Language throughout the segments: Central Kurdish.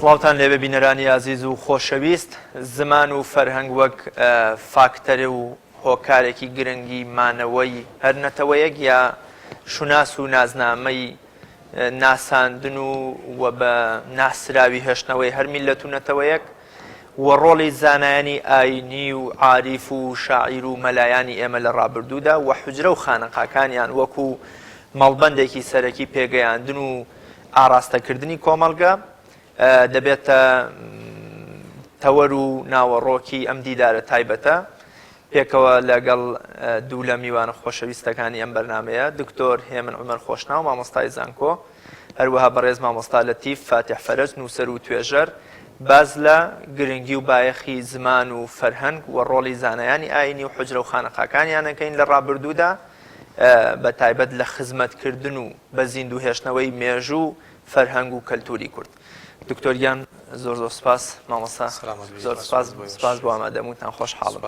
سڵاوتان لێبێ بینەرانی عزیز و خۆشەویست. زمان و فەرهەنگ وەک فاکتەرە و هۆکارێکی گرنگی مانەوەی هەر نەتەوەیەک یا شوناس و نازنامەی ناساندن و بە ناسراوی هێشتنەوەی هەر میلەت و نەتەوەیەک و ڕۆڵی زانایانی ئاینی و عاریف و شاعیر و مەلایانی ئێمە لە ڕابردوودا و حوجرە و خانەقاکانیان وەکو مەڵبەندێکی سەرەکی پێگەیاندن و ئاراستەکردنی کۆمەڵگە دەبێتە تەوەر و ناوەڕۆکی ئەم دیدارە تایبەتە پێکەوە لەگەڵ دوو لە میوانە خۆشەویستەکانی ئەم بەرنامەیە دکتۆر هێمن عومەر خۆشناو مامۆستای زانکۆ، هەروەها بەڕێز مامۆستا لەتیف فاتح فەرەج نووسەر و توێژەر باز لە گرنگی و بایەخی زمان و فەرهەنگ و ڕۆڵی زانایانی ئاینی و حوجرە و خانەقاکانیانەکەین لە ڕابردوودا بە تایبەت لە خزمەتکردن و بە زیندوو هێشتنەوەی مێژوو فەرهەنگ و کەلتوری کورد. دکتۆریان زۆر زۆر سپاس مامۆستا، زۆر سپاس بۆ ئامادەبوونتان، خۆشحاڵم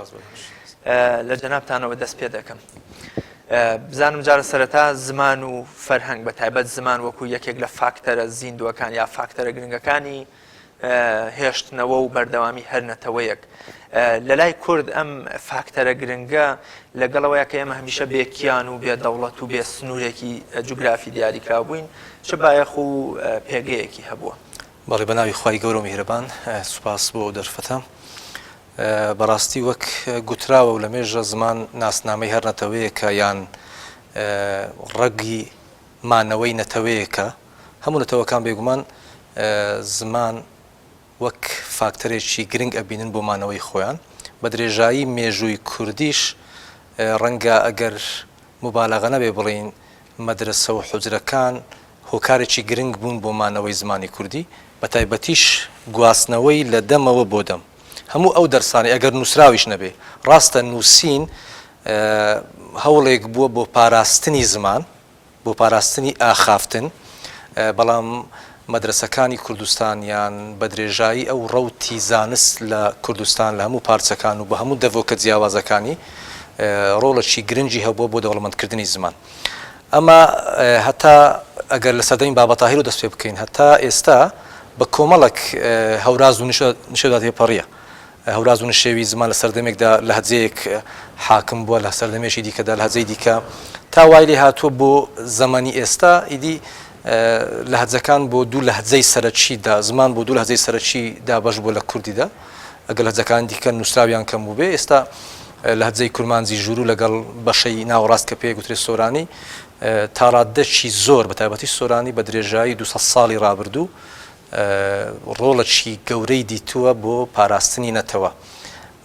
لە جەنابتانەوە دەست پێ دەکەم. بزانم جارە سەرەتا زمان و فەرهەنگ بە تایبەت زمان وەکو یەکێک لە فاکتەرە زیندووەکان یا فاکتەرە گرنگەکانی هێشتنەوە و بەردەوامی هەر نەتەوەیەک لە لای کورد ئەم فاکتەرە گرنگە لەگەڵەوەیە کە ئێمە هەمیشە بێکیان و بێدەوڵەت و بێ سنوورێکی جوگرافی دیاریکرا بووین چه بایەخ و پێگەیەکی هەبووە. بەڵێ بەناوی خوای گەورە و میهرەبان، سوپاس بۆ دەرفەتە. بەڕاستی وەک گوتراوە و لە مێژە زمان ناسنامەی هەر نەتەوەیەکە یان ڕەگی مانەوەی نەتەوەیەکە. هەموو نەتەوەکان بێگومان زمان وەک فاکتەرێکی گرنگ ئەبینن بۆ مانەوەی خۆیان. بە درێژایی مێژووی کوردیش ڕەنگە ئەگەر مبالەغە نەبێ بڵین مەدرسە و حوجرەکان هۆکارێکی گرنگ بوون بۆ مانەوەی زمانی کوردی، بە تایبەتیش گواستنەوەی لە دەمەوە بۆ دەم. هەموو ئەو دەرسانی ئەگەر نووسراویش نەبێ، ڕاستە نووسین هەوڵێک بووە بۆ پاراستنی زمان، بۆ پاراستنی ئاخافتن، بەڵام مەدرسەکانی کوردستانیان بە درێژایی ئەو ڕەوتی زانست لە کوردستان لە هەموو پارچەکان و بە هەموو دەڤۆکە جیاوازەکانی ڕۆڵەکی گرنگی هەبووە بۆ دەوڵەمەندکردنی زمان. ئەمە هەتا ئەگەر لە سەردەمی بابە تاهیر و دەست پێ بکەین هەتا ئێستا بە کۆمەڵک هەوراز و نیشەدا تێپەڕیە. هەوراز و نشێوی زمان لە سەردەمێکدا لە هەجەیەک حاکم بووە، لە سەردەمێکی دیکەدا لە هەجەی دیکە تا وای لێ هاتووە بۆ زەمانی ئێستا ئیدی لە هەجەکان بۆ دوو لە هەجەی سەرەکیدا زمان بۆ دوو لە هەجەی سەرەکیدا بەش بووە لە کوردیدا، ئەگەر هەجەکان دیکە نووسراویان کەم بوو بێ. ئێستا لە هەجەی کورمانجی ژوور لەگەڵ بەشەی ناوەڕاست کە پێ گوترێت سۆرانی تاڕاددەکی زۆر بە تایبەتی سۆرانی بە درێژایی 200 ساڵی ڕابردوو ڕۆڵەکی گەورەی دیتووە بۆ پاراستنی نەتەوە.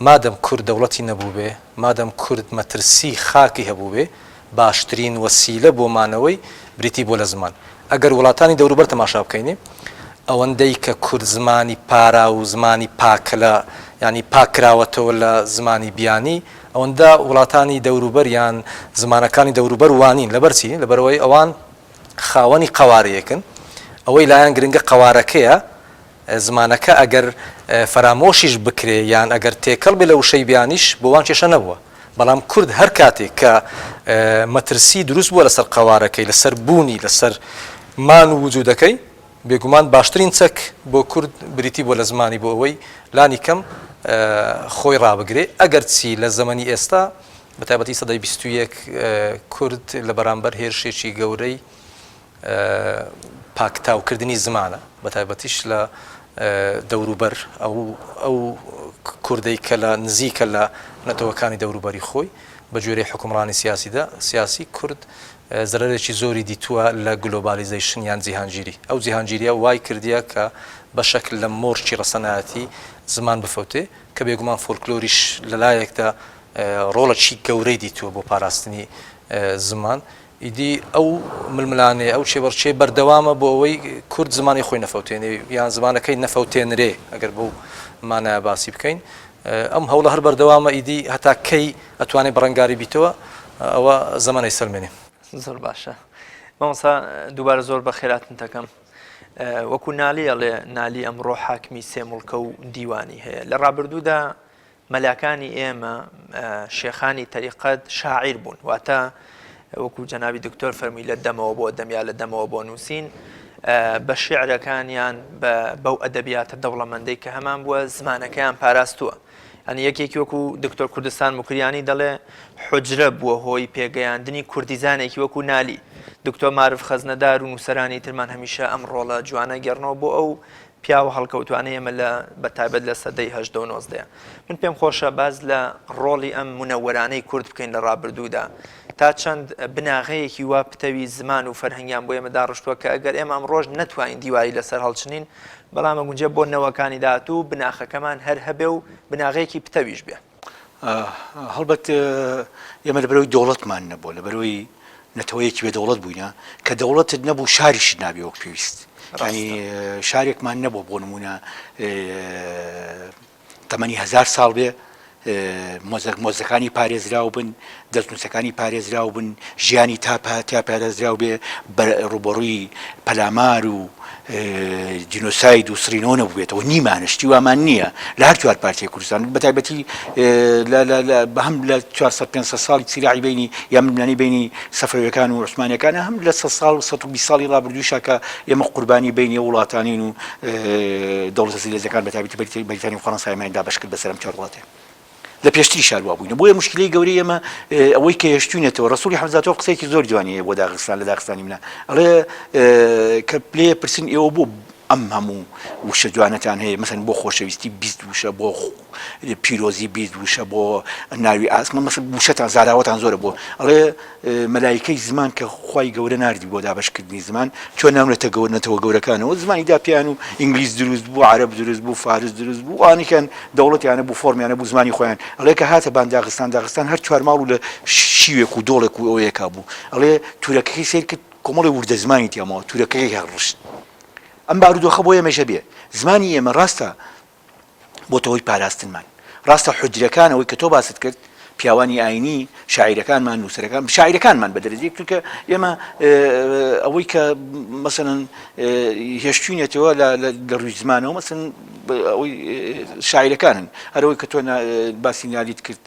مادەم کورد دەوڵەتی نەبوو بێ، مادەم کورد مەترسی خاکی هەبوو بێ، باشترین وەسیلە بۆ مانەوەی بریتی بۆ لە زمان. ئەگەر وڵاتانی دەوروبەر تەماشا بکەینێ ئەوەندەی کە کورد زمانی پارا و زمانی پاکە ینی پاکراوەتەوە لە زمانی بیانی، ئەوەندە وڵاتانی دەوروبەر یان زمانەکانی دەوروبەر وانین لەبەرچی لەبەرەوەی ئەوان خاوەنی قەوارەیەکن. ئەوەی لایەن گرنگە قەوارەکەیە زمانەکە ئەگەر فەرامۆشیش بکرێ یان ئەگەر تێکەڵ بێ لە وشەی بیانیش بۆوان کێشە نەبووە. بەڵام کورد هەر کاتێک کە مەترسی دروست بووە لەسەر قەوارەکەی، لەسەر بوونی، لەسەر مان و وجودەکەی، بێگومان باشترین چەک بۆ کورد بریتی بۆ لە زمانی بۆ ئەوەی لانی کەم خۆی ڕابگرێ. ئەگەر چی لە زەمەنی ئێستا بە تایبەتی سەدەی 21 کورد لە بەرامبەر هێرشێکی گەورەی پاکتاوکردنی زمانە، بە تایبەتیش لە دەوروبەر ئەو کوردەی کە لە نزیکە لە نەتەوەکانی دەوروبەری خۆی بە جۆرەی حکومڕانی سیاسی کورد زەرەرێکی زۆری دیتووە لە گلۆبالیزیشن یان جیهانگیری. ئەو جیهانگیریە وای کردیە کە بە شەکل لە مۆرچی ڕەسەنایەتی زمان بفەوتێ، کە بێگومان فۆلکلۆریش لەلایەکدا ڕۆڵەکی گەورەی دیتووە بۆ پاراستنی زمان. ئیدی ئەو ململانێ ئەو چێبەرچێ بەردەوامە بۆ ئەوەی کورد زمانی خۆی نەفەوتێنێ یان زمانەکەی نەفەوتێنرێ. ئەگەر بەو مانایە باسی بکەین ئەم هەوڵە هەر بەردەوامە ئیدی هەتا کەی ئەتوانێت بەڕەنگاری بیتەوە ئەوە زەمانەی سەلمێنێ. زۆر باشە مامۆستا، دووبارە زۆر بە خێراتن دەکەم. وەکو نالی ئەڵێ نالی ئەمڕۆ حاکمی سێ موڵکە و دیوانی هەیە. لە ڕابردوودا مەلاکانی ئێمە شێخانی تەریقەت شاعیر بوون، واتە وەکو جەنابی دکتۆر فەرمووی لە دەمەوە بۆ دەم یا لە دەمەوە بۆ نووسین بە شیعرەکانیان بەو ئەدەبیاتە دەوڵەمەندەی کە هەمان بووە زمانەکەیان پاراستووە. ئەنی یەکێکی وەکو دکتۆر کوردستان مکریانی دەڵێ حجرە بووە هۆی پێگەیاندنی کوردیزانێکی وەکو نالی. دکتۆر معرف خەزنەدار و نووسەرانی ترمان هەمیشە ئەم ڕۆڵە جوانە گەڕنەوە بۆ ئەو پیاوە هەڵکەوتوانەی ئێمە لە بەتایبەت لە سەدەی 1990. من پێم خۆشە باز لە ڕۆڵی ئەم منەوەرانەی کورد بکەین لە ڕابردوودا تا چەند بناغەیەکی وا پتەوی زمان و فەرهەنگیان بۆ ئێمە داڕشتووە کە ئەگەر ئێمە ئەم ڕۆژ نەتوانین دیواری لەسەر هەڵچنین بەڵام ئەگونجێ بۆ نەوەکانی داهاتوو بناخەکەمان هەر هەبێ و بناغەیەکی پتەویش بێ. هەڵبەت ئێمە لەبەرەوەی دەوڵەتمان نەبووە لەبەرەوەی نەتەوەیەکی بێ دەوڵەت بووینە کە دەوڵەتت نەبوو شاریشت نابێ وەک پێویست. ینی شارێکمان نەبوو بۆ نمونە تەمەنی 1000 ساڵ بێ مۆزەکانی پارێزراو بن دەستنووسەکانی پارێزراو بن ژیانی تا پارێزراو بێ ڕوبەڕووی پەلامار و جینۆساید و سرینۆ نەبووێتەوە نیمانشتی وامان نییە لە هەر چوار پارتیە کوردستان بەتایبەتی بە هەم لە 400-500 ساڵی سیراعی بینی یا ململانی بینی سەفەویەکان و عوسمانیەکانە هەم لە 100 ساڵ و 120 ساڵی ڕابردووشە کە ئێمە قوربانی بینی وڵاتانین و دەوڵەتە سیلێزەکان بەتایبەتی بەریتانی و فەڕەنسایماندا بەشکرد بەسەر ئەم چوار وڵاتێ لە پێشتری شاروا بووین بۆیە مشکلەی گەورەی ئێمە ئەوەی کە هێشتوونێتەوە ڕسوولی حەمزاتەوە قسەیەکی زۆر جوانیە بۆ داغستان لە داغستانی منە ئەڵێ کە پلێ پرسن ئێوە بۆ ئەم هەموو وشە جوانەتان هەیە مەسەن بۆ خۆشەویستی 20 وشە بۆ پیرۆزی 20 وشە بۆ ناوی ئاسمان مەسەن وشەتان زاراوەتان زۆرە بۆ ئەڵێ مەلایکەی زمان کە خوای گەورە ناردی بۆ دابەشکردنی زمان چۆن ناونێتەوە گەورەکانەوە زمانی داپیان و ئینگلیز دروست بوو عەرەب دروست بوو فارس دروست بوو ئەوانیکەن دەوڵەتیانە بوو فۆرمیانە بوو زمانی خۆیان ئەڵێ کە هاتە بان داغستان هەر چوار ماڵ و لە شیوێک و دۆڵێک و ئەوەیەکا بوو ئەڵێ تورەکەی سیر کرد کۆمەڵی وردە زمانی تیامەوە تورەکەی هەڕشت ئەم بارودۆخە بۆ ئێمەشە بێ زمانی ئێمە ڕاستە بۆ تەوەی پاراستنمان ڕاستە حجرەکانەوەی کە تۆ باست کرد پیاوانی ئاینی شاعیرەکانمان نووسەرەکان شاعیرەکانمان بە دەرەجەیەک چونکە ئێمە ئەوەی کە مەسەڵەن هێشتوونێتەوە لە ڕووی زمانەوە مەسەڵەن ئەوەی شاعیرەکانن هەرەوەی کە تۆ باسی نالیت کرد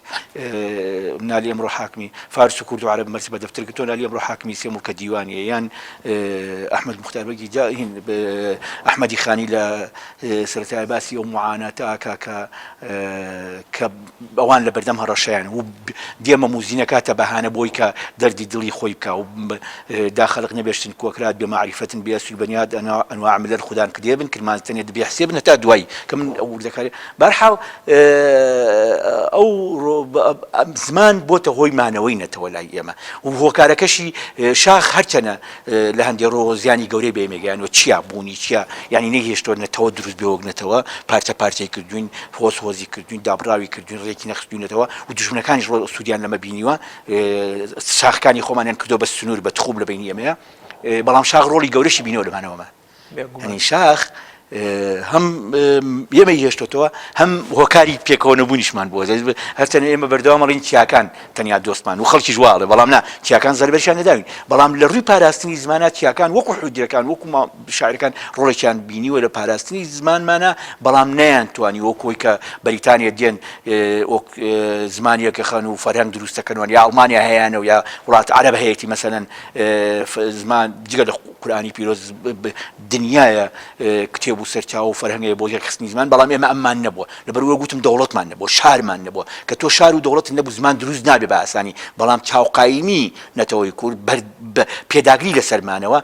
نالی ئەمڕۆ حاکمی فارس و کورد و عەرەب مەرسی بە دەفتەر کە تۆ نالی ئەمڕۆ حاکمی سێ مڵکە دیوانیە یان ئەحمەد موختار بەگی ئەحمەدی خانی لە سەرەتای باسی ئەو معاناتە کە ئەوان لە بەردەم هەڕەشەیان و دێمە موزینە کاتە بەهانە بۆی کە دەردی دڵی خۆی بکە و داخەڵق نەبێشتن کۆکرات بێ معریفەتن بێ سوبەنیات ئەنواع ملەر خوددان کردێ بن کرمانتەنێت بێ حسێ بن تا دوایی کە من ئەو وردەکاری بەرحاڵ ئەو زمان بۆتە هۆی مانەوەی نەتەوە لای ئێمە و هۆکارەکەشی شاخ هەرچەنە لە هەندێک ڕۆ زیانی گەورەی بێمێگەیانەوە چیا بوونی چیا یعنی نەهێشتۆ نەتەوە دروست بێوەک نەتەوە پارچەی کردوین هۆزی کردوین دابراوی کردوین ڕێکی نەخستوینەتەوە و دژمنەکانیش ڕۆ سوودیان لەمە بینیوە شاخەکانی خۆمانیان کردو بە سنوور بە تخوب لە بینی ئێمەیە بەڵام شاخ ڕۆڵی گەورەشی بینەوە لەمانەوەمە هەنی شاخ هەم ئێمە هێشتۆتەوە هەم هۆکاری پێکەوە نەبوونیشمان بووە هەرچەنە ئێمە بەردەوامەڵین چیاکان تەنیا دۆستمان و خەڵکی جوواڵێ بەڵام نا چیاکان زەربەرشیان نەداوین بەڵام لە ڕووی پاراستنی زمانە چیاکان وەکو حجرەکان وەکو شاعرەکان ڕۆڵێکیان بینیوە لە پاراستنی زمانمانە بەڵام نەیانتوانی وەکۆی کە بەریتانیا دێن زمانیەکە خەن و فەرهەنگ دروستەکەنەوە یا ئەڵمانیا هەیەیانە و یا وڵات عەرەب هەیەی مەسەلەن زمان جگە لە قورئانی پیرۆز دنیایە کتێب و سەرچاو و فەرهەنگەیە بۆ یەکخستنی زمان بەڵام ئێمە ئەممان نەبووە لەبەرەوەی گوتم دەوڵەتمان نەبووە شارمان نەبووە کە تۆ شار و دەوڵەت نەبوو زمان دروست نابێ بە ئاسانی بەڵام چاوقایمی نەتەوەی کورد پێداگری لەسەرمانەوە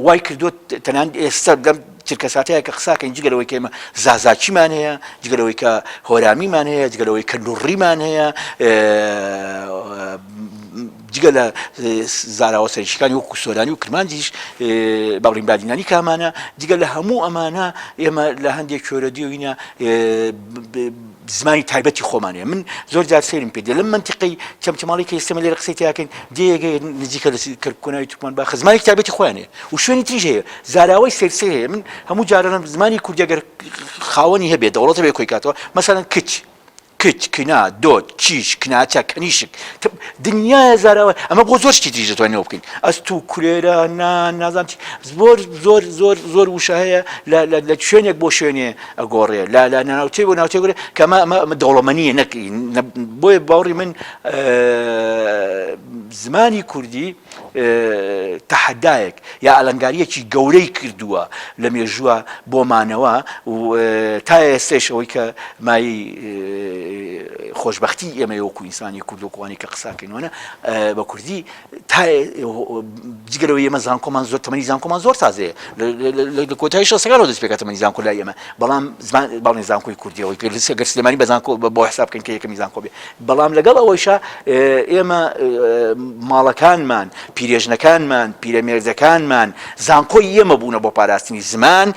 وای کردووە تەنان ئێستا دەم چرکەساتەیە کە قساکەین جگەلەوەی کە ئێمە زازاچیمان هەیە جگەلەوەی کە هۆرامیمان هەیە جگەلەوەی کە نوڕیمان هەیە جگە لە زاراوە سەرشکانی وەکو سۆرانی و کرمانجیش باڵین بادینانی کامانە جگە لە هەموو ئەمانە ئێمە لە هەندێک شۆرە دیوینە زمانی تایبەتی خۆمانەیە من زۆر جار سێرم پێ لەم منتیقی چەمچەماڵی کە ئێستەمە لێرە قسەی تیاکەین دێگە نزیکە لە کۆناوی تورکمان باخە زمانی تایبەتی خۆیانەیە و شوێنی تریش هەیە زاراوەی سێرسێ هەیە من هەموو جارانم زمانی کوردیەگەر خاوەنی هەبێت دەوڵەتە بێ کۆی کاتەوە مەسەڵەن کچ کنا دۆت کیش کناچە کەنیشک دنیای زاراوە ئەمە بۆ زۆر شتی تریش دەتوانین بکەین ئەست و کولێرە نازان زۆر وشە هەیە لە شوێنێک بۆ شوێنێ ئەگۆڕێ لە ناوچەی بۆ ناوچەی گۆرێ کە ئەمە دەوڵەمەنیە نەکەین بۆ بۆیە باوەڕی من زمانی کوردی تەحەدایەک یا ئەلەنگاریەکی گەورەی کردووە لە مێژووە بۆمانەوە تا ئێستش ئەوەی کە مای خۆشببختی ئێمە وەکو ئینسانی کوردوەکوانی کە قساکەینەوە بە کوردی تا جگەرەوە ئێمە زانکۆمان زۆر تەمەنی زانکۆمان زۆر تازەیە لە کۆتایی شەسەکانەوە دەست پێکات تەمەنی زانکۆ لای ئێمە بەڵام باڵێن زانکۆی کوردیەوەی پێگەر سلێمانی بە زانکۆ بۆ حساب بکەین کە یەکەمی زانکۆ بێ بەڵام لەگەڵ ئەوەیشە ئێمە ماڵەکانمان پیرێژنەکانمان پیرەمێردەکانمان زانکۆی ئێمە بوونە بۆ پاراستنی زمان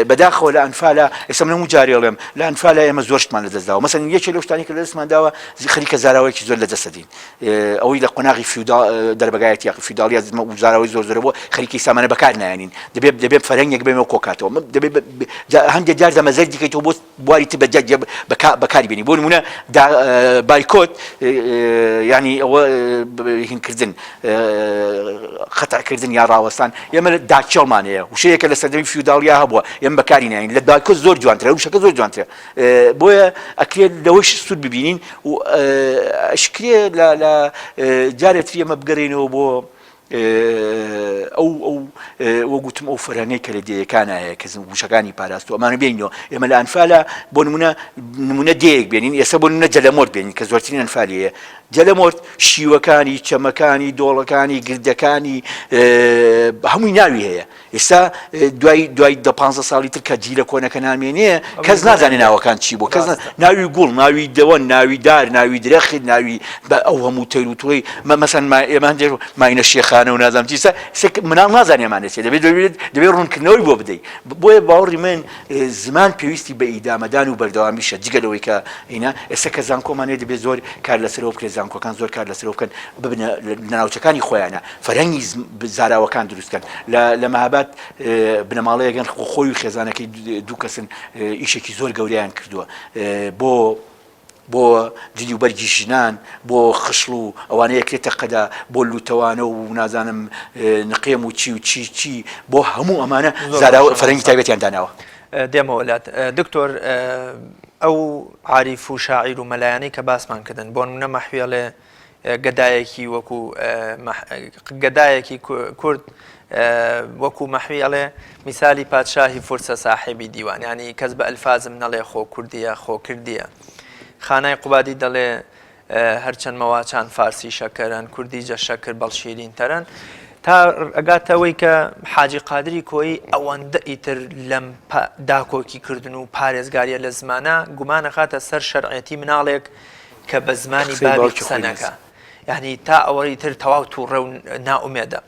بەداخەوە لە ئەنفالە ئێستا من هەموو جارێڵێم لە ئەنفالە ئێمە زۆر شتمان لەدەستداوە مەسەڵەن یەکێک لەو شتانی کە لەدەستمانداوە خەریکە زاراوەیەکی زۆر لەدەستدین ئەوەی لە قۆناغی دەربەگایەتی یاقی فیوداڵیا زاراوەی زۆر زۆرە بۆ خەریکی سامانە بەکار نایێنین دەبێت فەرهەنگێک بێمەوە کۆکاتەوە هەندێک جار دەمەزەر دیکەیتەوە بۆ بواری تر بەکاری بێنی بۆ نمونە بایکۆت ینی ئەوە هینکردن خەتەکردن یا ڕاوەستان ئێمە داکێڵمانەیە وشەیەکە لە سەردەمی فیوداڵیا هەبووە ئێمە بەکاری ناین لە دایکۆت زۆر جوانترە وشەکە زۆر جوانترە بۆیە ئەکرێت لەوەش سوود ببینین و ئەشکرێ لە جارێتری ئێمە بگەڕێنەوە بۆ ئەو وەگوتم ئەو فەرهەنگەی کە لە دێیەکان هەیە کە وشەکانی پاراست و ئەمانە بێنینەوە ئێمە لە ئەنفالە بۆ نمونە دێیەک بێنین ئێستا بۆ نمونە جەلەمۆرد بێنین کە زۆرترین ئەنفالیەیە جەلەمۆرد شیوەکانی چەمەکانی دۆڵەکانی گردەکانی هەمووی ناوی هەیە ئێستا دوای 15 ساڵی تر کە جیلە کۆنەکە نامێنێ کەس نازانێ ناوەکان چی بۆ کەس ناوی گوڵ ناوی دەوەن ناوی دار ناوی درەخت ناوی ئەو هەموو تەیر و توڵی مەسەن ئێمە هەندێک ماینە شێخانە و نازانم چیسە مناڵ نازانێمانێت دەبێت ڕوونکردنەوەی بۆ بدەیت بۆیە باوەڕی من زمان پێویستی بە ئیدامەدان و بەردەوامیشە جگەلەوەی کە هینا ئێستا کە زانکۆمانێ دەبێت زۆر کار لەسەرەوە بکرێت زانکۆکان زۆر کار لەسەرەوە بکەن ببنە ناوچەکانی خۆیانە فەرهەنگی زاراوەکان دروستکەن لە مەهاباد بنەماڵەیەگەن خۆی و خێزانەکەی دوو کەسن ئیشێکی زۆر گەوریان کردووە بۆ جلیوبەرگی ژنان بۆ خشڵ و ئەوانەیە کرێتە قەدا بۆ لوتەوانە و نازانم نقێم و چی بۆ هەموو ئەمانە فەرهەنگی تایبەتیان داناوە دێمە وڵات دکتۆر ئەو عاریف و شاعیر و مەلایانەی کە باسمان کردن بۆ نمونە مەحوێڵێ گەدایەکی وەکو گەدایەکی کورد وەکو مەحوێڵێ میسالی پادشاهی فورسە ساحێبی دیوان ینی کەس بە ئەلفازم نەڵێ خۆ کوردیە خۆ کردیە خانای قوبادی دەڵێ هەرچەند مەواچان فارسی شەکەرن کوردی جە شەکر بەڵشیرین تەرەن تا ئەگاتەوەی کە حاجی قادری کۆی ئەوەندە ئیتر لەم داکۆکی کردن و پارێزگاریە لە زمانە گومانە خاتە سەر شەرعەتی مناڵێک کە بە زمانی بابی قسە نەکە یعنی تا ئەوەی تر تەواو تووڕە و ناومێدە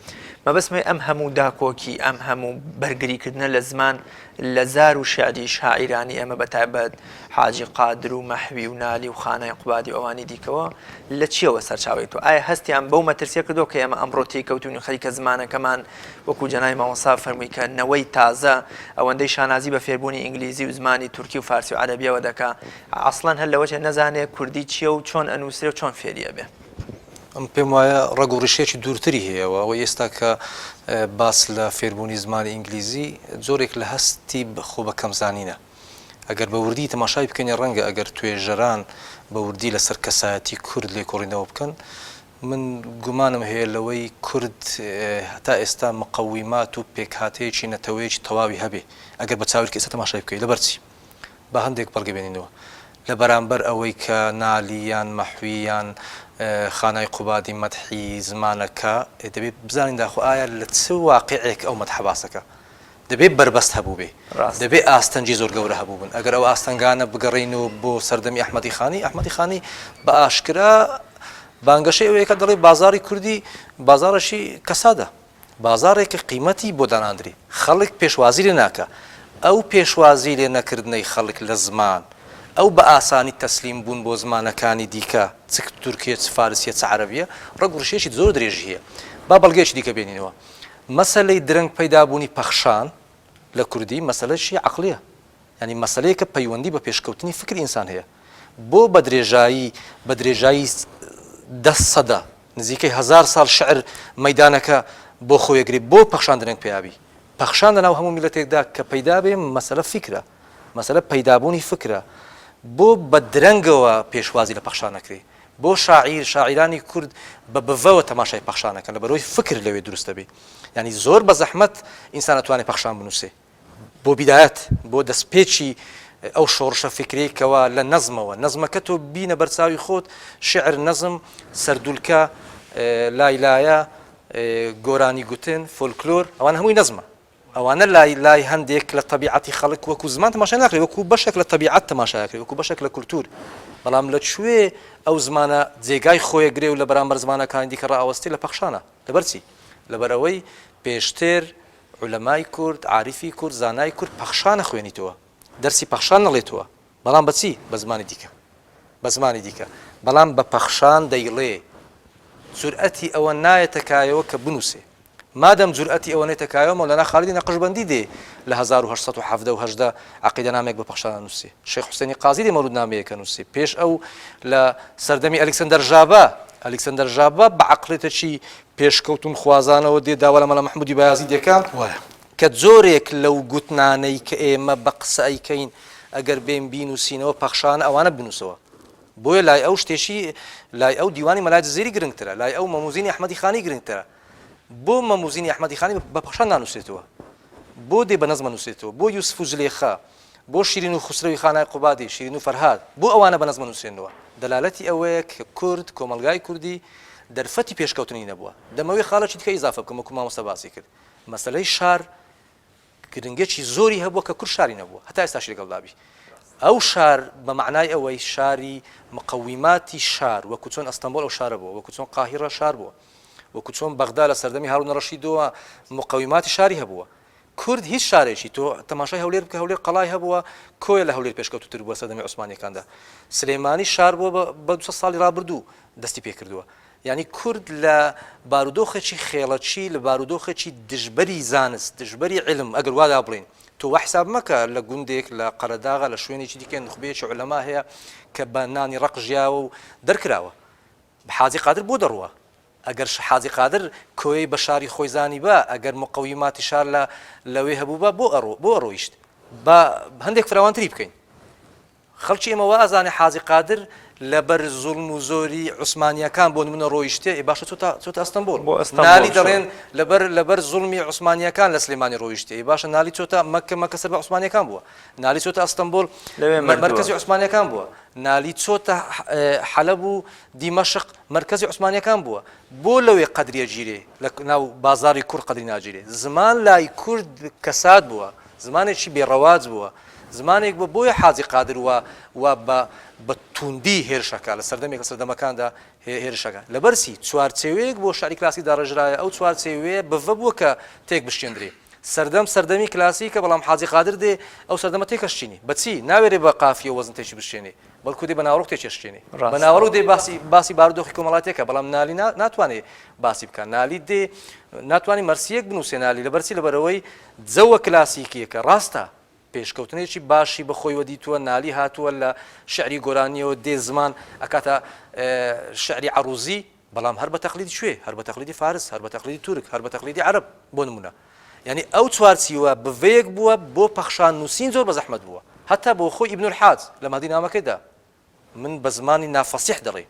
مەبەسمێ ئەم هەموو داکۆکی ئەم هەموو بەرگریکردنە لە زمان لە زار و شعری شاعیرانی ئێمە بەتایبەت حاجی قادر و مەحوی و نالی و خانای قوبادی ئەوانی دیکەوە لە چیەوە سەرچاوی تۆ ئایا هەستیان بەو مەترسیە کردو کە ئێمە ئەمڕۆ تێکەوتونی خەریکە زمانەکەمان وەکو جەنای مامۆستا فەرمووی کە نەوەی تازە ئەوەندەی شانازی بە فێربوونی ئینگلیزی و زمانی تورکی و فارسی و عەرەبیەوە دەکا ئەسڵەن هەر لەوەجێ نەزانێت کوردی چییە و چۆن ئەنووسرێ و چۆن فێریە بێ ئەم پێم وایە ڕەگ و ڕشێکی دوورتری هەیەەوە ئەوە ئێستا کە باس لە فێربوونی زمانی ئینگلیزی زۆرێک لە هەستی خۆ بە کەمزانینە ئەگەر بە وردی تەماشای بکەنی ڕەنگە ئەگەر توێژەران بە وردی لەسەر کەسایەتی کورد لێ کۆڕینەوە بکەن من گومانم هەیە لەوەی کورد هەتا ئێستا مقەویمات و پێکهاتەیەکی نەتەوەیەکی تەواوی هەبێ ئەگەر بە چاویلکە ئێستا تەماشای بکەیت لەبەرچی بە هەندێک بەڵگە بێنینەوە لە بەرامبەر ئەوەی کە نالیان مەحویان خانای قوبادی مەدحی زمانەکە دەبێت بزانین داخۆ ئایا لە چ واقعێک ئەو مەدح باسەکە دەبێت بربەست هەبوو بێ دەبێت ئاستەنجی زۆر گەورە هەبوو بن ئەگەر ئەو ئاستەنگانە بگەڕین و بۆ سەردەمی ئەحمەدی خانی بە ئاشکرا بانگەشەی ئەوەیە کە دەڵێ بازاری کوردی بازارەشی کەسادە بازارێکی قیمەتی بۆ داناندری خەڵک پێشوازی لێ ناکە ئەو پێشوازی لێ نەکردنەی خەڵک لە زمان ئەو بە ئاسانی تەسلیم بوون بۆ زمانەکانی دیکە چ تورکیە چ فارسیە چ عەرەبیە ڕەگ و ڕشێکی زۆر درێژی هەیە با بەڵگەیەکی دیکە بێنینەوە مەسەلەی درەنگ پەیدابوونی پەخشان لە کوردی مەسەلەشی عەقلیە ینی مەسەلەیەکە پەیوەندی بە پێشکەوتنی فکری ئینسان هەیە بۆ بە درێژایی 10 سەدە نزیکەی 1000 ساڵ شعر مەیدانەکە بۆ خۆیەگری بۆ پەخشان درەنگ پێیابی پەخشان لەناو هەموو میلەتێکدا کە پەیدا بێ مەسەلە فکرە مەسەلە پەیدابوونی فکرە بۆ بە درەنگەوە پێشوازی لە پەخشانەکرێ بۆ شاعیرانی کورد بە بڤەوە تەماشای پەخشانەکەن لە بەرەوەی فکر لەوێ دروستە بێ ینی زۆر بە زەحمەت ئینسان ئەتوانێت پەخشان بنووسێ بۆ بیدایەت بۆ دەستپێکی ئەو شۆڕشە فکرێکەوە لە نەزمەوە نەزمەکە تۆ بینە بەرچاوی خۆت شعر نەزم سەردولکە لایلایە گۆرانی گوتن فۆلکلۆر ئەوان هەمووی نەزمە ئەوانە لای هەندێک لە طبیعەتی خەڵک وەکو زمان تەماشا ناکرێت وەکو بەشێک لە طبیعەت تەماشاکرێت وەکو بەشێک لە کولتور بەڵام لەکوێ ئەو زمانە جێگای خۆیە گرێ و لە بەرامبەر زمانەکانی دیکە ڕائەوەستی لە پەخشانە لەبەرچی لەبەرەوەی پێشتر عولەمای کورد عاریفی کورد زانای کورد پەخشانە خوێنیتەوە دەرسی پەخشان نەڵێتەوە بەڵام بەچی بە زمانی دیکە بە زمانی دیکە بەڵام بە پەخشان دەیڵێ جورئەتی ئەوە نایەتەکایەوە کە بنووسێ مادەم جورئەتی ئەوە نێتەکایەوە مەولەنا خالیدی نەقشبەندی دێ لە 1970 عەقیدەنامێک بە پەخشان نووسی شێخ حوسێنی قازی دێ مەولودنامەیەکە نووسی پێش ئەو لە سەردەمی ئەلێکسەندەر ژابە بە عەقڵێتەکی پێشکەوتون خوازانەوە دێ داوا لە مەلا محمودی بایازی دەکەن کە جۆرێک لەو گوتنانەی کە ئێمە بە قسە ئەیکەین ئەگەر بێن بینوسینەوە پەخشانە ئەوانە بنووسەوە بۆیە لای ئەو شتێشی لای ئەو دیوانی مەلای جەزیری گرنگترە لای ئەو مەموزینی ئەحمەدی خانی گرنگترە بۆ مەموزینی ئەحمەدی خانی بە پەخشان نانووسێتەوە بۆ دێ بە نەزمە نووسێتەوە بۆ یوسف و زولێخا بۆ شیرین و خوسرەوی خانای قوبادی شیرین و فەرهاد بۆ ئەوانە بە نەزمە نووسێنەوە دەلالەتی ئەوەیە کە کورد کۆمەلگای کوردی دەرفەتی پێشکەوتنی نەبووە دەمەوەی خاڵەکی دیکە ئیزافە بکەم وەکو مامۆستا باسی کرد مەسەلەی شار گرنگێکی زۆری هەبووە کە کورد شاری نەبووە هەتا ئێستاشی لەگەڵ دابی ئەو شار بە معنای ئەوەی شاری مقەویماتی شار وەکو چۆن ئەستەمبۆل ئەو شارە بووە وەکو چۆن قاهیرە شار بووە وەکو چۆن بەغدا لە سەردەمی هاڕون ڕەشیدەوە مقەویماتی شاری هەبووە کورد هیچ شارێکی تۆ تەماشای هەولێر بکە هەولێر قەڵای هەبووە کۆیە لە هەولێر پێشکەوتوتر بووە سەردەمی عوسمانیەکاندا سلێمانی شار بووە بە 200 ساڵی ڕابردوو دەستی پێ کردووە یعنی کورد لە بارودۆخێکی خێڵەکی لە بارودۆخێکی دژبەری زانست دژبەری علم ئەگەر وادا بڵین تۆ وا حساب مەکە لە گوندێک لە قەرەداغا لە شوێنێکی دیکە نخبەیەکی عولەما هەیە کە بە نانی ڕق ژیاوە و دەرکراوە بە حاجی قادر بۆ دەڕوە ئەگەر حاجی قادر کۆی بە شاری خۆی زانی بە ئەگەر مقەویماتی شار لەوێ هەبوو بە بۆ ئەڕۆیشت بە هەندێک فراوانتری بکەین خەڵکی ئێمە وا ئەزانێ حاجی قادر لەبەر زوڵم و زۆری عوسمانیەکان بۆ نمونە ڕۆیشتێ باشە چۆتە ئەستەمبۆل نالی دەڵێن لەبەر زوڵمی عوسمانیەکان لە سلێمانی ڕۆیشتێ باشە نالی چۆتە مەکە سەر بە عوسمانیەکان بووە نالی چۆتە ئەستەمبۆل مرکزی عوسمانیەکان بووە نالی چۆتە حەلەب و دیمەشق مرکزی عوسمانیەکان بووە بۆ لەوێ قەدریە گیرێ لە ناو بازاری کورد قەدری ناگیرێ زمان لای کورد کەساد بووە زمانێکی بێڕەواج بووە زمانێک بە بۆیە حاجی قادر و بە توندی هێرشەکە لە سەردەمێک لە سەردەمەکاندا هێرشەکە لەبەرسی چوارچێوەیەک بۆ شاری کلاسی داڕژرایە ئەو چوارچێوەیە بڤە بووە کە تێک بشێندرێ سەردەمی کلاسی کە بەڵام حاجی قادر دێ ئەو سەردەمە تێکەشچینی بەچی ناوێرێ بە قافیە وەزن تێکی بشێنێ بەڵکو دێ بە ناوەڕۆک تێکێشێنێ بە ناوەڕۆک دێ باسی بارودۆخی کۆمەڵاتێکە بەڵام نالی ناتوانێت باسی بکە نالی دێ ناتوانانی مەرسیەک بنووسێ نالی لەبەرچی لەبەرەوەی جەوە کلاسیکیەکە ڕاستە پێشکەوتنێکی باشی بەخۆیوە دیتووە نالی هاتووە لە شعری گۆرانیەوە دێ زمان ئەکاتە شعری عروزی بەڵام هەر بە تەقلیدی شوێ هەر بە تەقلیدی فارس هەر بە تەقلیدی تورک هەر بە تەقلیدی عەرەب بۆ نمونە یعنی ئەو چوارچیوە بڤەیەک بووە بۆ پەخشان نووسین زۆر بە زەحمەت بووە هەتا بۆ خۆی ئیبن الحاج لە مادینامەکەیدا من بە زمانی نافەسیح دەڵێ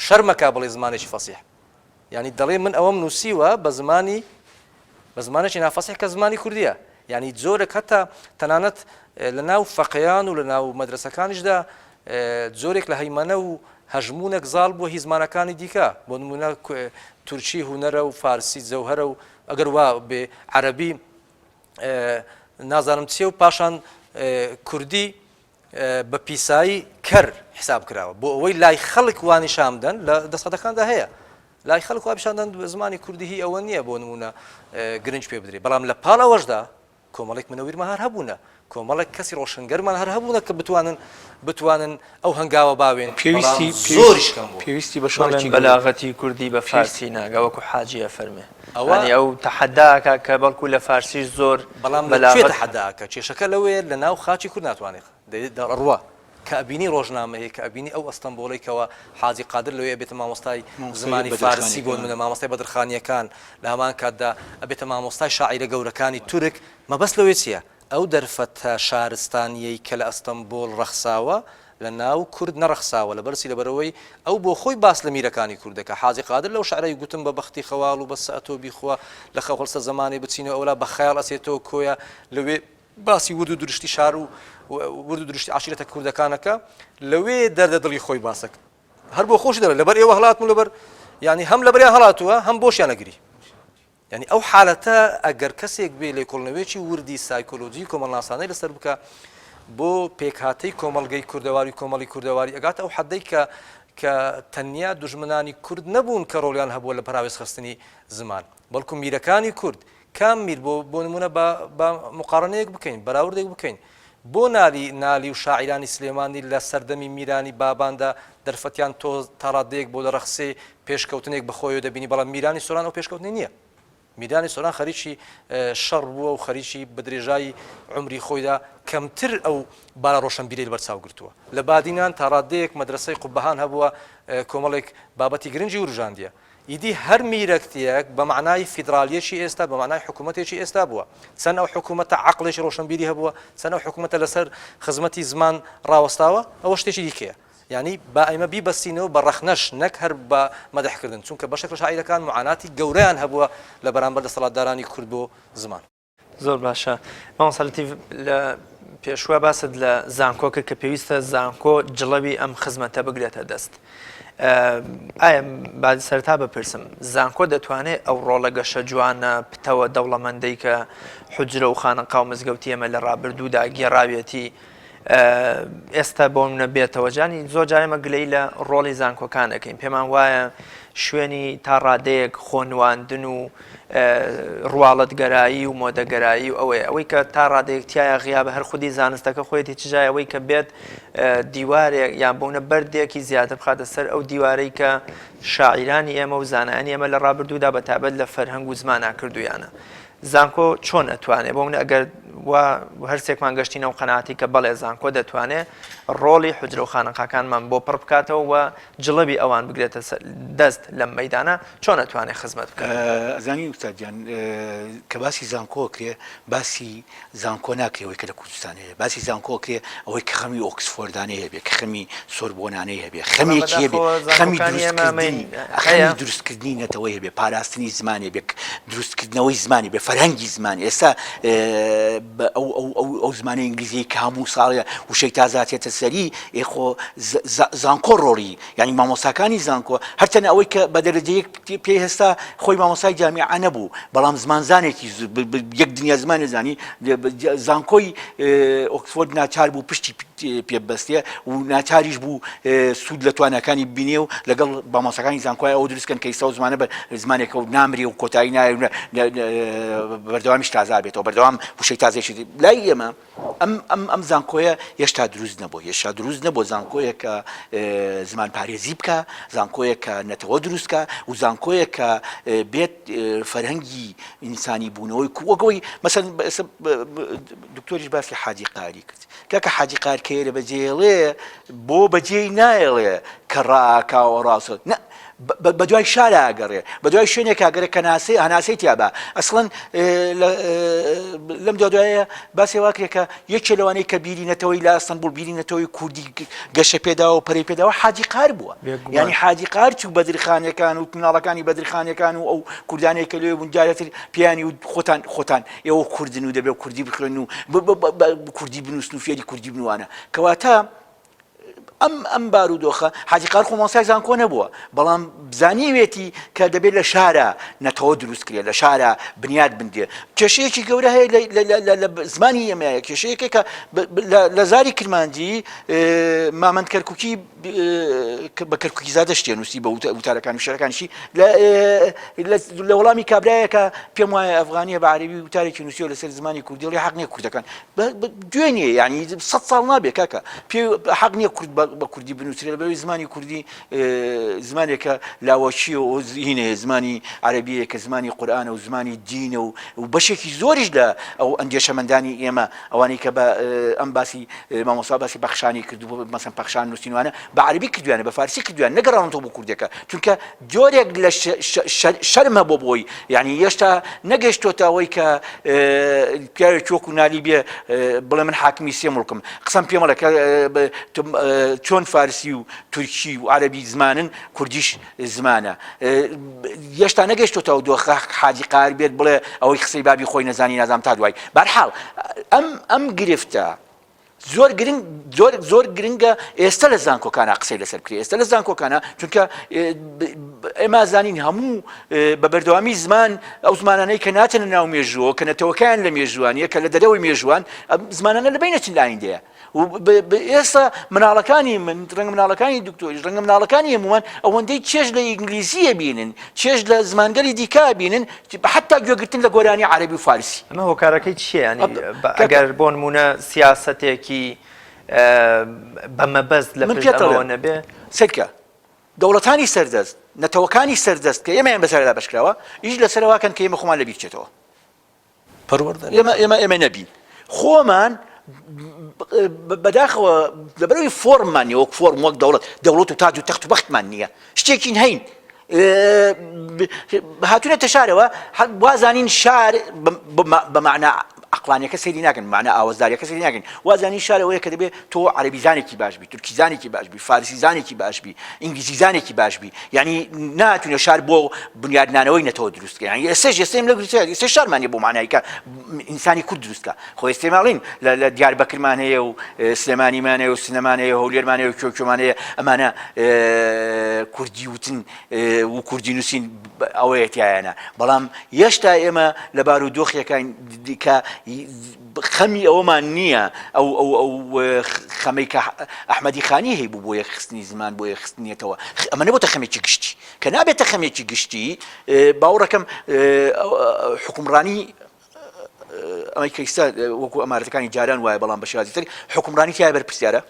شەرمەکە بڵێ زمانێکی فەسیح یعنی دەڵێ من ئەوەم نووسیوە بە زمانێکی نافەسیح کە زمانی کوردیە یعنی جۆرێک هەتا تەنانەت لە ناو فەقیان و لە ناو مەدرسەکانیشدا جۆرێک لە هەیمەنە و هەژمونێک زاڵ بووە هی زمانەکانی دیکە بۆ نمونە تورکی هونەرە و فارسی جەوهەرە و ئەگەر وا بێ عەرەبی نازانم چێ و پاشان کوردی بە پیسایی کەر حساب کراوە بۆ ئەوەی لای خەڵک وانی شامدەن لە دەسەڵاتەکاندا هەیە لای خەڵک وا پیشاندەن زمانی کوردی هی ئەوە نییە بۆ نمونە گرنج پێ بدرێ بەڵام لە پاڵەوەشدا کۆمەڵێک منەویرمان هەر هەبوونە کۆمەڵێک کەسی ڕۆشنگەرمان هەر هەبوونە کە بتوانن ئەو هەنگاوە باوێن زۆریشکەم پێویستی بە شۆڵێکی بەلاغەتی کوردی بە فارسی ناگەوەکو حاجیە فەرمێ ئەو تەحەداکە کە بەڵکو لە فارسیش زۆر بەڵام لەکوێ تەحەداکە کێشەکە لەوەیە لە ناو خاچی کورد ناتوانێت ڕوا کە ئەبینی ڕۆژنامەیە کە ئەبینی ئەو ئەستەمبۆڵێکەوە حاجی قادر لەوەیە بێتە مامۆستای زمانی فارسی بۆ منە مامۆستای بەدرخانیەکان لە هەمان کاتدا ئەبێتە مامۆستای شاعیرە گەورەکانی تورک مەبەست لەوێ چییە ئەو دەرفەتە شارستانیەی کە لە ئەستەمبۆڵ ڕەخساوە لە ناو کورد نەڕەخساوە لە بەرسی لەبەرەوەی ئەو بۆ خۆی باس لە میرەکانی کوردەکە حاجی قادر لەو شعرەی گوتم بە بەختی خەواڵ و بە سەعتۆ بیخوا لە خەوڵسە زمانی بچینەوە ئەولا بە خەیاڵ ئەسێتەوە کۆیە لەوێ باسی ورد و درشتی شار و ورد و درشتی عشیرەتە کوردەکانەکە لەوێ دەردە دڵی خۆی باسەکە هەر بۆ خۆش دەبێت لەبەر ئێوە هەڵاتم لەبەر ینی هەم لەبەریان هەڵاتووە هەم بۆشیان نەگری ینی ئەو حالەتە ئەگەر کەسێک بێ لێکۆڵنەوەیەکی وردی سایکۆلۆجی کۆمەڵناسانەی لەسەر بکە بۆ پێکهاتەی کۆمەڵگەی کوردەواری کۆمەڵی کوردەواری ئەگاتە ئەو حەدەی کە تەنیا دوژمنانی کورد نەبوون کە ڕۆڵیان هەبووە لە پراوێز خستنی زمان بەڵکو میرەکانی کورد کام میر بۆ نمونە بە مقارنەیەک بکەین بەراوردێک بکەین بۆ نالی و شاعیرانی سلێمانی لە سەردەمی میرانی باباندا دەرفەتیان تۆ تاڕادەیەک بۆ لە ڕەخسێ پێشکەوتنێک بەخۆیەوە دەبینی بەڵام میرانی سۆران ئەو پێشکەوتنی نییە میدانی سۆران خەریکی شەڕ بووە و خەریکی بەدرێژایی عمری خۆیدا کەمتر ئەو بارە ڕۆشنبیری بەرچاو گرتووە لە بادینان تا ڕادەیەک مەدرسەی قوبەهان هەبووە کۆمەڵێک بابەتی گرنگی وروژاندیە ئیدی هەر میرەکتێک بە معنای فیدراالیەکی ئێستا بە معنای حکوومەتێکی ئێستا بووە چەند ئەو حکوومەتە عقلێکی ڕۆشنبیری هەبووە چەند ئەو حکوومەتە لەسەر خزمەتی زمان ڕاوەستاوە ئەوە شتێکی دیکەیە ینی با ئەمە بیبەستینەوە بە ڕەخنەش نەک هەر بە مەدەحکردن چونکە بەشێک لە شاعیرەکان معاناتی گەورەیان هەبووە لە بەرامبەر دەسەڵاتدارانی کورد بۆ زمان زۆر باشە مامۆستا لە پێشوە باست لە زانکۆکە کە پێویستە زانکۆ جڵەوی ئەم خزمەتە بگرێتە دەست ئایا بعد سەرتا بپرسم زانکۆ دەتوانێت ئەو ڕۆڵە گەشە جوانە پتەوە دەوڵەمەندەی کە حجرە و خانەقا و مزگەوتی ئەمە لە ڕابردوودا گێڕاوێتی ئێستا بۆ منە بێتەوە جانی زۆر جارێمە گلەی لە ڕۆڵی زانکۆکان دەکەین پێمان وایە شوێنی تا ڕادەیەک خۆنواندن و ڕواڵەتگەرایی و مۆدەگەرایی و ئەوەی کە تا ڕادەیەکتیایە غیابە هەر خودی زانستەکە خۆیەتی چجای ئەوەی کە بێت دیوارێک یان بۆنە بەردێکی زیاتر بخاتە سەر ئەو دیوارەی کە شاعیرانی ئێمە و زانایانی ئێمە لە ڕابردوودا بەتابەت لە فەرهەنگ و زمانە کردویانە زانکۆ چۆن ئەتوانێت بۆ منە ئەگەر هەرسێکمان گەشتینە و قەناعەتی کە بەڵێ زانکۆ دەتوانێت ڕۆڵی حجرە و خانەقاکانمان بۆ پڕ بکاتەوە و جڵەبی ئەوان بگرێتە دەست لەم مەیدانە چۆن ئەتوانێت خزمەت بکات ئەزانی ئوستادیان کە باسی زانکۆ کرێ باسی زانکۆ ناکرێەوەی کە لە کوردستانەیە باسی زانکۆ کرێ ئەوەی کە خەمی ئۆکسفۆردانەیە هەبێ کە خەمی سۆربۆنانەیە هەبێ خەمێکی هەبێ خەمی دروستکردنی نەتەوەی هەبێ پاراستنی زمانی بێ دروستکردنەوەی زمانی بێ فەرهەنگی زمانی ئێستا ئەو زمانی ئینگلیزی کە هەموو ساڵە وشەی تازاتێتە سەری ئێخۆ زانکۆ ڕۆڵی ینی مامۆستاکانی زانکۆ هەرچەنە ئەوەی کە بە دەرەجەیەک پێی هێستا خۆی مامۆستای جامیعە نەبوو بەڵام زمانزانێکی یەک دنیا زمانی زانی زانکۆی ئۆکسفۆرد ناچار بوو پشتی پێبەستێ و ناچاریش بوو سوود لە توانەکانی بینێ و لەگەڵ مامۆستاکانی زانکۆی ئەو دروستکەن کە ئێستا زمانە بە زمانێکە و نامرێ و کۆتایی نایە بەردەوامیش تازا بێتەوە بەردەوام وشەی تازێکی لای ئێمە ئەم زانکۆیە هێشتا دروست نەبوو زانکۆیە کە زمان پارێزی بکە زانکۆیە کە نەتەوە دروستکە و زانکۆیە کە بێت فەرهەنگی ئینسانی بوونەوەی وەگەوەی مەسەن دکتۆریش باسی حاجی قاری کرد کاکە حاجی قار کە ئێرە بەجێڵێ بۆ بەجێی نایڵێ کە ڕاکاوە ڕاستە بە دوای شارە ئاگەڕێ بە دوای شوێنێک ئاگەرە کە هەناسەی تیابە ئەسڵەن لەم دوایە باسی واکرێکە یەکێ لەوانەی کە بیرینەتەوەی لە ئەستەنبوڵ بیرینەتەوەی کوردی گەشە پێداوە و پەرەی پێداوە حاجی قار بووە ینی حاجی قار چوو بەدرخانەکان و مناڵەکانی بەدرخانەکان و ئەو کوردانەی کە لێ بوون جارێتر پیانی و خۆتان ئێوە کوردن و دەبێت کوردی بخوێن و کوردی بنووسن و فێری کوردی بنوانە کەواتە ئەم بارودۆخە حاجی قار خۆمۆستای زانکۆ نەبووە بەڵام بزانیوێتی کە دەبێت لە شارە نەتەوە دروست کرێت لە شارە بنیاد بندێ کێشەیەکی گەورە هەیە لە زمانی ئێمەیە کێشەیەکە کە لە زاری کرمانجی مامەند کەرکووکی بە کەرکووکی زادە شتێ نووسی بە وتارەکان و شەرەکانیشی لە وەڵامی کابرایە کە پێم وایە ئەفغانیە بە عەرەبی وتارێکی نووسیەوە لەسەر زمانی کوردی حەق نییە کوردەکان دوێ نییە یعنی 100 ساڵ نابێت کاکە پێ حەق نییە کورد بە کوردی بنووسێت بەوەی زمانی کوردی زمانێکە لاوەچیە و هینەیە زمانی عەرەبیە کە زمانی قورئانە و زمانی دینە و بەشێکی زۆریش لە ئەو ئەندێشەمەندانی ئێمە ئەوانەی کە بە ئەم باسی مامۆستا باسی بەخشانی کردو مەسەن پەخشان نووسینوانە بە عەرەبی کردویانە بە فارسی کردویان نەگەڕاونەوە بۆ کوردەکە چونکە جۆرێک لە شەرمە بۆ بۆی یعنی هێشتا نەگەیشتۆتە ئەوەی کە پیاوێک چۆک و نالی بێ بڵێ من حاکمی سێ مڵکم قسەم پێ مەڵێ چۆن فارسی و تورکی و عەرەبی زمانن کوردیش زمانە هێشتا نەگەیشتۆتەوە دۆخە حاجی قار بێت بڵێ ئەوەی قسەی بابی خۆی نەزانی نازانم تا دوای بەرحاڵ ئەم گرفتە زۆر گرنگە ئێستا لە زانکۆکانە قسەی لەسەر بکرێ ئێستا لە زانکۆکانە چونکە ئێمە زانین هەموو بە بەردەوامی زمان ئەو زمانانەی کە ناچنە ناو مێژووە کە نەتەوەکان لە مێژوانیە کە لە دەرەوەی مێژوان زمانانە لەبەی نەچن لە ئایندەیە و ئێستا مناڵەکانی من ڕەنگە مناڵەکانی دکتۆریش ڕەنگە مناڵەکانی هەمووان ئەوەندەی چێژ لە ئینگلیزیە بینن چێژ لە زمانگەلی دیکا بینن حتا گوێگرتن لە گۆرانی عەرەبی و فارسی ئەمە هۆکارەکەی چییە ینی ئەگەر بۆ نمونە سیاسەتێکی بەمەبەست لە پێشەوە نەبێ سەرکە دەوڵەتانی سەردەست نەتەوەکانی سەردەست کە ئێمەیان بەسەردا بەشکراوە هیچ لەسەرەوەکەن کە ئێمە خۆمان لە بیرچێتەوە ئێمە نەبین خۆمان بەداخەوە لەبەرەوەی فۆرممان نیە وەک فۆرم وەک دەوڵەت و تاج و تەخت و بەختمان نییە شتێکین هەین هاتوونەتە شارەوە وازانین شار بەمعنە عقلانیەکە سەیری ناکەن معنە ئاوازداریەکە سەیری ناکەن وازانی شارەوەیە کە دەبێت تۆ عەرەبیزانێکی باشبی تورکیزانێکی باشبی فارسیزانێکی باشبی ئینگلیزیزانێکی باشبی یعنی ناتوانێت شار بۆ بنیادنانەوەی نەتەوە دروستکە یعنی ئێستەم لە ئێستا شارمانە بۆ معنایکە ئینسانی کورد دروستکە خۆ ئێستێماڵین لە دیاربەکرمان هەیە و سلێمانیمان هەیە و سینەمان هەیە هەولێرمان هەیە و کێوکێمان هەیە ئەمانە کوردی وتن و کوردی نووسین ئەوەیەتیایەنە بەڵام هێشتا ئێمە لە بارودۆخیەکان دیکە خەمی ئەوەمان نییە ئەو خەمەی کە ئەحمەدی خانی هەیە بوو بۆ یەخستنی زمان بۆ یەخستنیەتەوە ئەمە نەبووتە خەمێکی گشتی کە نابێتە خەمێکی گشتی باوەڕەکەم حکومڕانی ئەمەی کە ئێستا وەکو ئەمارەتەکانی جاران وایە بەڵام بە شێوازی تر حکومڕانی تیایە بەرپرسیارە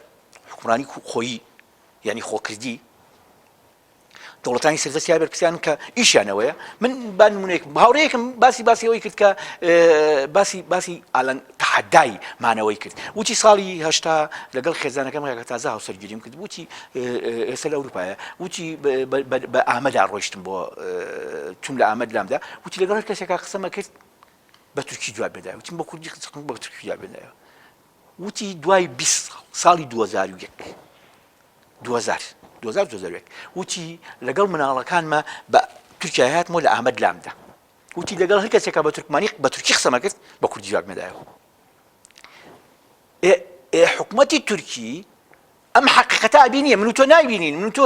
حکومڕانی خۆیی یعنی خۆکردی دەوڵەتانی سەردەستی بەرپرسیان کە ئیشیانەوەیە من با نمونەیەک هاوڕەیەکم باسی ئەوەی کرد کە باسی ئالان تەحەدای مانەوەی کرد وتی ساڵی هەشتا لەگەڵ خێزانەکەم کە تازە هاوسەرگیریم کرد وتی ئێستا لە ئەوروپایە وتی بە ئامەدا ڕۆیشتم بۆ چوم لە ئامەد لامدا وتی لەگەڵ هەر کەسێکا قسەمە کرد بە تورکی جواب بێدایە وتیم بە کوردی قسەکەم بە تورکی جواب بێدایە وتی دوای 20 ساڵی 2001 وتی لەگەڵ مناڵەکانمە بە تورکیا هاتمەوە لە ئامەد لامدا وتی لەگەڵ هەر کەسێکە بە تورکمانی بە تورکی قسەمە کرد بە کوردی جواب مێدایەوە حکومەتی تورکی ئەم حقیقەتە بینیە من و تۆ نابینین من و تۆ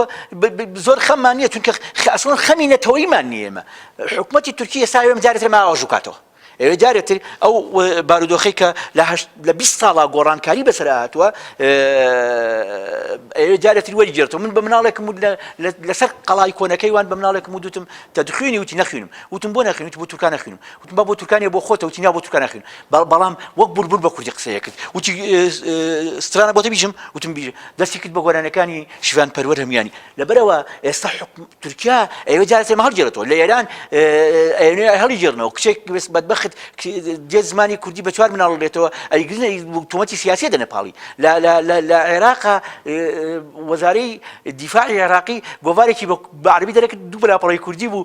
زۆر خەممان نییە چونکە ئەسڵەن خەمی نەتەوەیمان نییە ئێمە حکومەتی تورکی ئێستا ئێمە جارێتر ماوەژوو کاتەوە ئێوە جارێتر ئەو بارودۆخەی کە لە 20 ساڵا گۆڕانکاری بەسەر هاتووە ئێوە جارێتر وەریگێڕێتەوە من بە مناڵێکم لەسەر قەڵای کۆنەکەی وان بە مناڵێکم وتم تەدخوێنی وتی نەخوێنم وتم بۆ نەخوێنی وتی بۆ تورکان نەخوێنم وتم با بۆ تورکانیە بۆ خۆتە وتی نا بۆ تورکان نەخوێنم بەڵام وەک بوربور بە کوردی قسەیە کرد وتی سترانە بۆتە بیژم وتم بیژە دەستی کرد بە گۆرانەکانی شیوان پەروەر هەمویانی لەبەرەوە ئێستا تورکیا ئێوە جارێت ئێمە هەڵگێڕێتەوە لە ئێران هەڵیگێڕنەوە کچێک بەدبەخت دێ زمانی کوردی بە چوار مناڵ بێتەوە ئەیگرنە تومەتی سیاسی دە نەپاڵی لە عێراقا وەزارەی دیفاعی عێراقی گۆڤارێکی بە عەرەبی دەرەکرد دوو بەلاپەڕەی کوردی بوو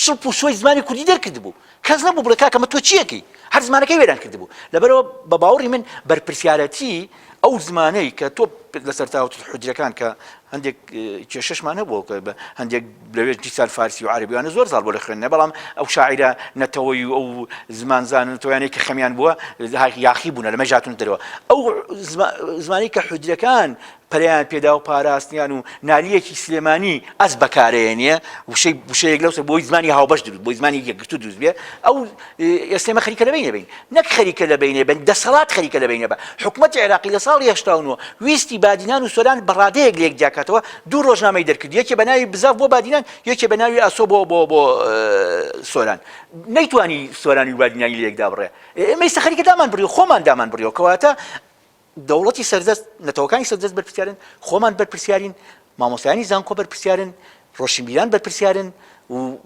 شڵپ و شۆی زمانی کوردی دەرکرد بوو کەس نەبوو بڵێ کاکەمە تۆ چیەکەی هەر زمانەکەی وێران کرد بوو لەبەرەوە بە باوەڕی من بەرپرسیارەتی ئەو زمانەی کە تۆ لەسەر تاوت حجرەکان کە هەندێک کێشەشمان هەبووە کە هەندێک لەوێ دیسان فارسی و عەرەبیوانە زۆر ساڵ بۆ لە خوێندنە بەڵام ئەو شاعیرە نەتەوەی و ئەو زمانزانن تۆیانەی کە خەمیان بووە یاخی بوونە لەمە ژاتون دەرەوە ئەو زمانی کە حجرەکان پەریان پێدا و پاراستنیان و نالیەکی سلێمانی ئەس بەکارەیەنیە وشەیەک لەوسە بۆی زمانی هاوبەش دروست بۆی زمانی یەکگرتو دروست بێ ئەو ئێستێمە خەریکە لەبینێ بین نەک خەریکە لەبینێ بن دەسەڵات خەریکە لەبینێ بە حکومەتی عێراقی لە ساڵی 89 ویستی بادینان و سۆران بەڕادەیەک لێک جاکاتەوە دوو ڕۆژنامەی دەرکرد یەکێ بە ناوی بزاف بۆ بادینان یەکێ بە ناوی ئاسۆ بۆ سۆران نەیتوانی سۆرانی و بادینانی لێک دابڕێ ئێمە ئێستا خەریکە دامان بڕی و خۆمان دامان بڕیەوە کەواتە دەوڵەتی سەردەست نەتەوەکانی سەردەست بەرپرسیارن، خۆمان بەرپرسیارین، مامۆستایانی زانکۆ بەرپرسیارن، ڕۆشنبیران بەرپرسیارن و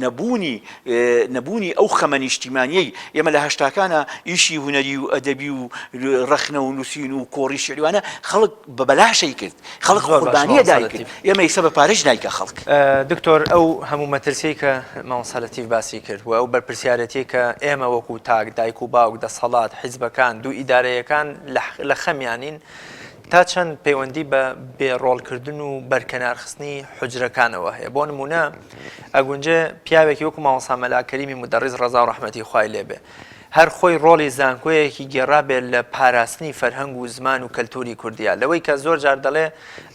نەبوونی ئەو خەمە نیشتیمانیەی ئێمە لە هەشتاکانە ئیشی هونەری و ئەدەبی و ڕەخنە و نووسین و کۆڕی شعریوانە خەڵک بە بەلاشەی کرد، خەڵک قوربانیە دایکرد، ئێمە ئیسە بە پارەش دایکە خەڵک. دکتۆر ئەو هەموو مەترسی کە مامۆستا باسی کرد و ئەو بەرپرسیارەتی کە ئێمە وەکو تاک دایک و باوک دەسەڵات حیزبەکان دوو ئیدارەیەکان لە خەمیانین تا چەند پەیوەندی بە بێڕۆڵکردن و بەرکەنارخستنی حوجرەکانەوە هەیە. بۆ نمونە ئەگونجێ پیاوێکی وەکو مامۆستا مەلا کەریمی مدەڕیز ڕەزا و ڕەحمەتی خوای لێبێ هەر خۆی ڕۆڵی زانکۆیەکی گێڕابێت لە پاراستنی فەرهەنگ و زمان و کەلتوری کوردیا، لەوەی کە زۆر جار دەڵێ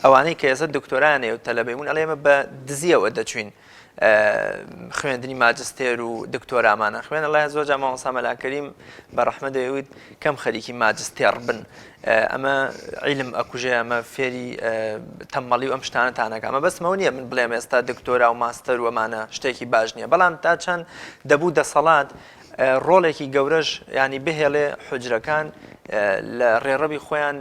ئەوانەی کە ئێستا دکتۆرانێ و تەلەبەیمون ئەڵێ ئێمە بە دزیەوە دەچوین خوێندنی ماجستێر و دکتۆرامانە خوێن. ئەڵێ زۆر جار مامۆستا مەلا کەریم بە ڕەحمە دەیەوێت کەم خەریکی ماجستێر بن، ئەمە عیلم ئەکوژێ، ئەمە فێری تەمەڵی و ئەم شتانەتانەکە، ئەمە بەسمەوە نییە من بڵێم ئێستا دکتۆرا و ماستەر و ئەمانە شتێکی باش نییە، بەڵام تا چەند دەبوو دەسەڵات ڕۆڵێکی گەورەش ینی بهێڵێ حوجرەکان لە ڕێڕەبی خۆیان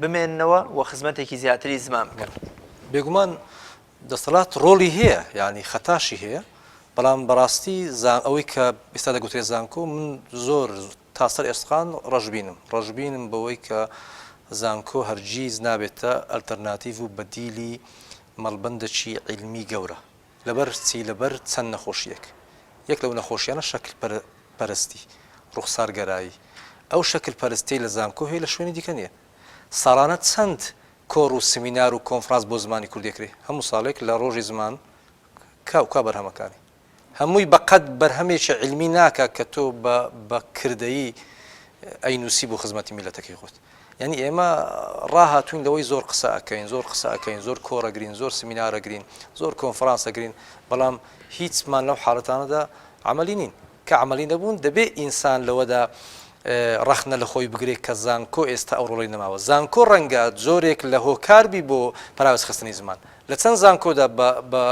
بمێننەوە و خزمەتێکی زیاتری زمان بکەن. بێگومان دەسەڵات ڕۆڵی هەیە، ینی خەتاشی هەیە، بەڵام بەڕاستی ئەوەی کە ئێستا دەگوترێت زانکۆ من زۆر تاسەر ئێستخان ڕەشبینم بەوەی کە زانکۆ هەرگیز نابێتە ئەلتەرناتیڤ و بەدیلی مەڵبەندێکی عیلمی گەورە لەبەر چی؟ لەبەر چەند نەخۆشیەک. یەک لەو نەخۆشیانە شەکل پەرستی، ڕوخسارگەرایی. ئەو شەکل پەرستی لە زانکۆ هەیە، لە شوێنی دیکە نییە. ساڵانە چەند کۆڕ و سمینار و کۆنفرانس بۆ زمانی کوردێکرێ، هەموو ساڵێک لە ڕۆژی زمان کا بەرهەمەکانی هەمووی بەقەت بەرهەمێکی عیلمی ناکە کە تۆ بە کردەیی ئەینوسی بۆ خزمەتی میلەتەکەی خۆت. یعنی ئێمە ڕاهاتوین لەوەی زۆر قسە ئەەکەین، زۆر کۆڕەگرین، زۆر سمینارەگرین، زۆر کۆنفرانسەگرین، بەڵام هیچمان لەو حاڵەتانەدا عملی نین. کە عملی نەبوون دەبێ ئینسان لەوەدا ڕەخنە لە خۆی بگرێت کە زانکۆ ئێستا ئەو ڕۆڵی نەماوە. زانکۆ ڕەنگە جۆرێک لە هۆکاربی بۆ پراوەز خستنی زمان. لە چەند زانکۆدا بە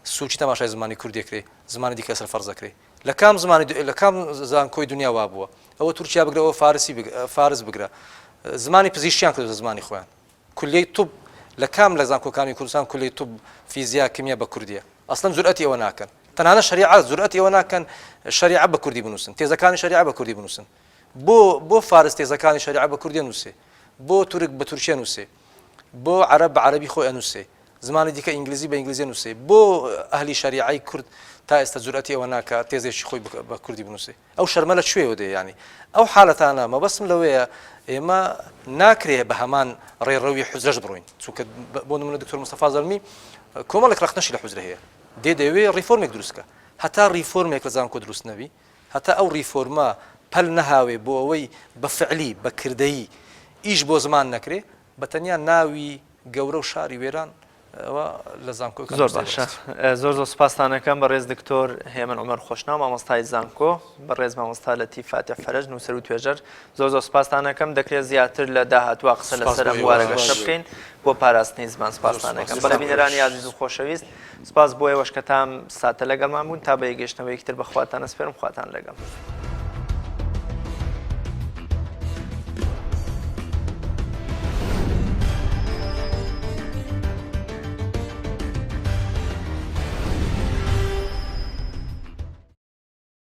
سوچی تەماشای زمانی کوردێکرێ، زمانی دیکە سەر فەرزەکرێ. لە کام زانکۆی دنیا وا بووە، ئەوە تورکیا بگرەوە فارس بگرە، زمانی پزیشکیان کردو زمانی خۆیان. کولەی توب لە کام لە زانکۆکانی کوردستان کولەی توب فیزیا کیمیا بە کوردیە. ئەسڵەن جورئەتی ئەوە ناکەن، تەنانە شەریعەت جورئەتی ئەوە ناکەن شەریعە بە کوردی بنووسن، تێزەکانی شەریعە بە کوردی بنووسن. بۆ فارس تێزەکانی شەریعە بە کوردی نووسێ، بۆ تورک بە تورکیە نووسێ، بۆ عەرەب بە عەرەبی خۆی ئەنووسێ، زمانی دیکە ئینگلیزی بە ئینگلیزی نووسێ. بۆ ئەهلی شەریعەی کورد تا ئێستا جورئەتی ئەوە ناکە تێزێکی خۆی بە کوردی بنووسێ. ئەو شەرمە لە کوێوە دێ؟ ینی ئەو حاڵەتانە مەبەستم لەوەیە ئێمە ناکرێ بە هەمان ڕێڕەوی حوجرەش بڕۆین، چونکە بۆ نمونە دکتۆر مستەفا زەلمی کۆمەڵێک ڕەخنەشی لە حوجرە هەیە، دەیەوێ ریفۆرمێک دروستکە، هەتا ریفۆرمێک لە زانکۆ دروست نەبی، هەتا ئەو ریفۆرمە پەل نەهاوێ بۆ ئەوەی بە فعلی بە کردەیی ئیش بۆ زمان نەکرێ، بە تەنیا ناوی گەورە و شاری وێران لە زانکۆ. زۆر باشە، زۆر سوپاسدانەکەم بەڕێز دکتۆر هێمن عومەر خۆشناو مامۆستای زانکۆ، بەڕێز مامۆستا لەتیف فاتح فەرەج نووسەر و توێژەر. زۆر سوپاسدانەکەم، دەکرێت زیاتر لە داهاتوە قسە لەسەر ئەم بوارەگە شە بکەین بۆ پاراستنی زمان. سوپاسدانەکەم بەڕێبینەرانی عەزیز و خۆشەویست، سوپاس بۆ ئێوەش کە تام ساتە لەگەڵمان بوون. تا بە یەکگەشتنەوەی یەکتر بەخواتان ئەسپێرم، خواتان لەگەڵ.